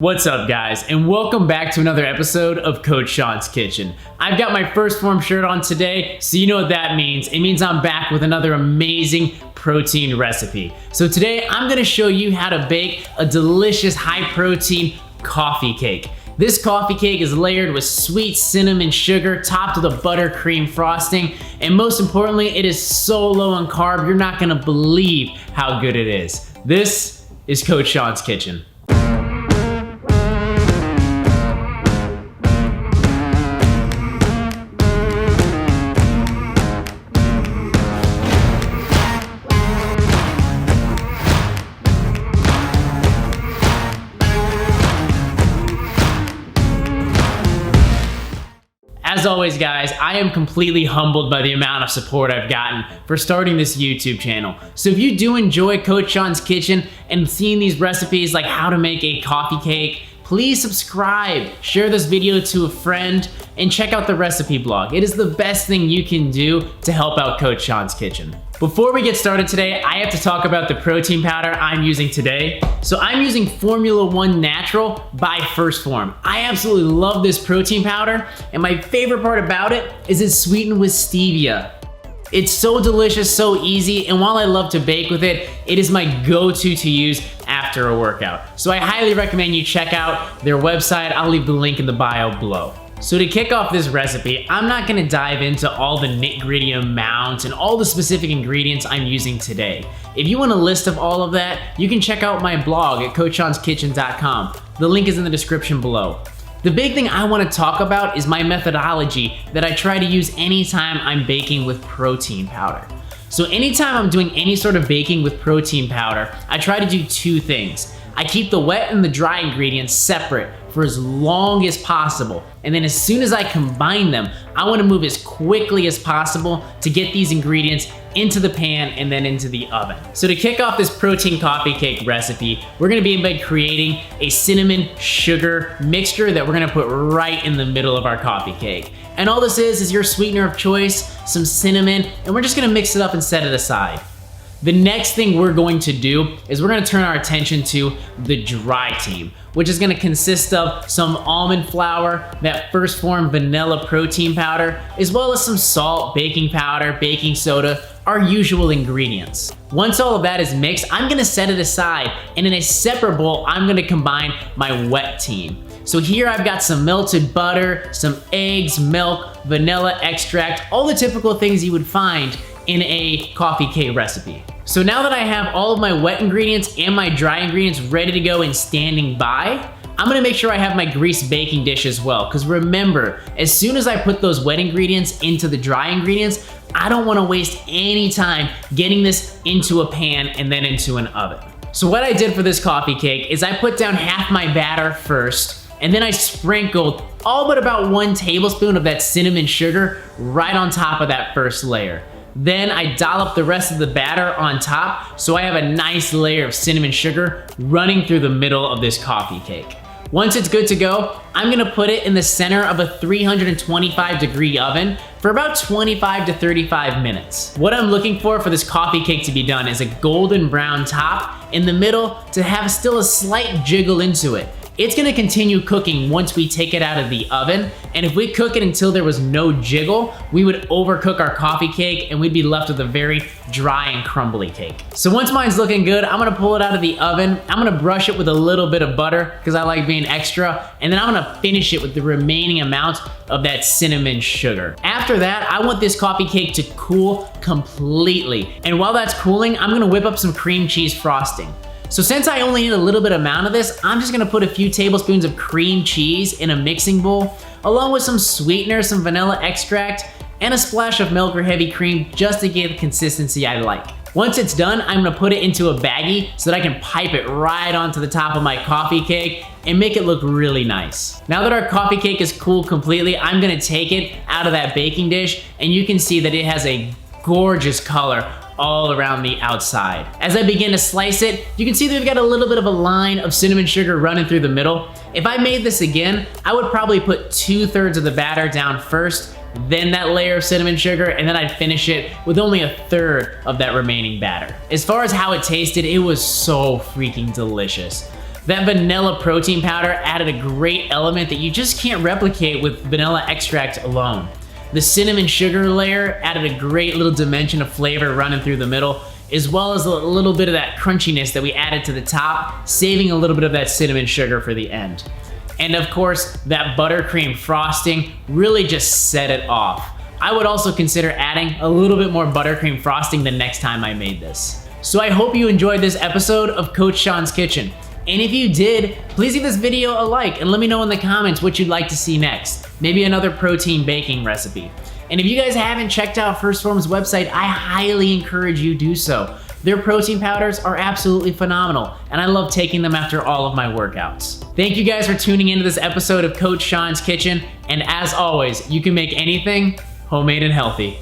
What's up, guys, and welcome back to another episode of Coach Sean's Kitchen. I've got my first Phorm shirt on today, so you know what that means. It means I'm back with another amazing protein recipe. So today I'm gonna show you how to bake a delicious high-protein coffee cake. This coffee cake is layered with sweet cinnamon sugar, topped with a buttercream frosting, and most importantly, it is so low on carb, you're not gonna believe how good it is. This is Coach Sean's Kitchen. As always, guys, I am completely humbled by the amount of support I've gotten for starting this YouTube channel. So if you do enjoy Coach Sean's Kitchen and seeing these recipes like how to make a coffee cake, please subscribe, share this video to a friend, and check out the recipe blog. It is the best thing you can do to help out Coach Sean's Kitchen. Before we get started today, I have to talk about the protein powder I'm using today. So I'm using Phormula-1 Natural by Phorm. I absolutely love this protein powder, and my favorite part about it is it's sweetened with stevia. It's so delicious, so easy, and while I love to bake with it, it is my go-to to use after a workout. So I highly recommend you check out their website. I'll leave the link in the bio below. So to kick off this recipe, I'm not gonna dive into all the nitty-gritty amounts and all the specific ingredients I'm using today. If you want a list of all of that, you can check out my blog at coachseanskitchen.com. The link is in the description below. The big thing I want to talk about is my methodology that I try to use anytime I'm baking with protein powder. So anytime I'm doing any sort of baking with protein powder, I try to do two things. I keep the wet and the dry ingredients separate for as long as possible. And then as soon as I combine them, I want to move as quickly as possible to get these ingredients into the pan and then into the oven. So to kick off this protein coffee cake recipe, we're gonna be creating a cinnamon sugar mixture that we're gonna put right in the middle of our coffee cake. And all this is your sweetener of choice, some cinnamon, and we're just gonna mix it up and set it aside. The next thing we're going to do is we're gonna turn our attention to the dry team, which is gonna consist of some almond flour, that Phorm vanilla protein powder, as well as some salt, baking powder, baking soda, our usual ingredients. Once all of that is mixed, I'm gonna set it aside, and in a separate bowl, I'm gonna combine my wet team. So here I've got some melted butter, some eggs, milk, vanilla extract, all the typical things you would find in a coffee cake recipe. So now that I have all of my wet ingredients and my dry ingredients ready to go and standing by, I'm gonna make sure I have my greased baking dish as well, because remember, as soon as I put those wet ingredients into the dry ingredients, I don't wanna waste any time getting this into a pan and then into an oven. So what I did for this coffee cake is I put down half my batter first, and then I sprinkled all but about 1 tablespoon of that cinnamon sugar right on top of that first layer. Then I dollop the rest of the batter on top, so I have a nice layer of cinnamon sugar running through the middle of this coffee cake. Once it's good to go, I'm gonna put it in the center of a 325-degree oven for about 25 to 35 minutes. What I'm looking for this coffee cake to be done is a golden brown top in the middle to have still a slight jiggle into it. It's gonna continue cooking once we take it out of the oven, and if we cook it until there was no jiggle, we would overcook our coffee cake and we'd be left with a very dry and crumbly cake. So once mine's looking good, I'm gonna pull it out of the oven. I'm gonna brush it with a little bit of butter because I like being extra, and then I'm gonna finish it with the remaining amount of that cinnamon sugar. After that, I want this coffee cake to cool completely. And while that's cooling, I'm gonna whip up some cream cheese frosting. So since I only need a little bit amount of this, I'm just gonna put a few tablespoons of cream cheese in a mixing bowl, along with some sweetener, some vanilla extract, and a splash of milk or heavy cream just to get the consistency I like. Once it's done, I'm gonna put it into a baggie so that I can pipe it right onto the top of my coffee cake and make it look really nice. Now that our coffee cake is cooled completely, I'm gonna take it out of that baking dish, and you can see that it has a gorgeous color all around the outside. As I begin to slice it, you can see that we've got a little bit of a line of cinnamon sugar running through the middle. If I made this again, I would probably put 2/3 of the batter down first, then that layer of cinnamon sugar, and then I'd finish it with only 1/3 of that remaining batter. As far as how it tasted, it was so freaking delicious. That vanilla protein powder added a great element that you just can't replicate with vanilla extract alone. The cinnamon sugar layer added a great little dimension of flavor running through the middle, as well as a little bit of that crunchiness that we added to the top, saving a little bit of that cinnamon sugar for the end. And of course, that buttercream frosting really just set it off. I would also consider adding a little bit more buttercream frosting the next time I made this. So I hope you enjoyed this episode of Coach Sean's Kitchen. And if you did, please give this video a like and let me know in the comments what you'd like to see next. Maybe another protein baking recipe. And if you guys haven't checked out Phorm's website, I highly encourage you do so. Their protein powders are absolutely phenomenal, and I love taking them after all of my workouts. Thank you guys for tuning into this episode of Coach Sean's Kitchen, and as always, you can make anything homemade and healthy.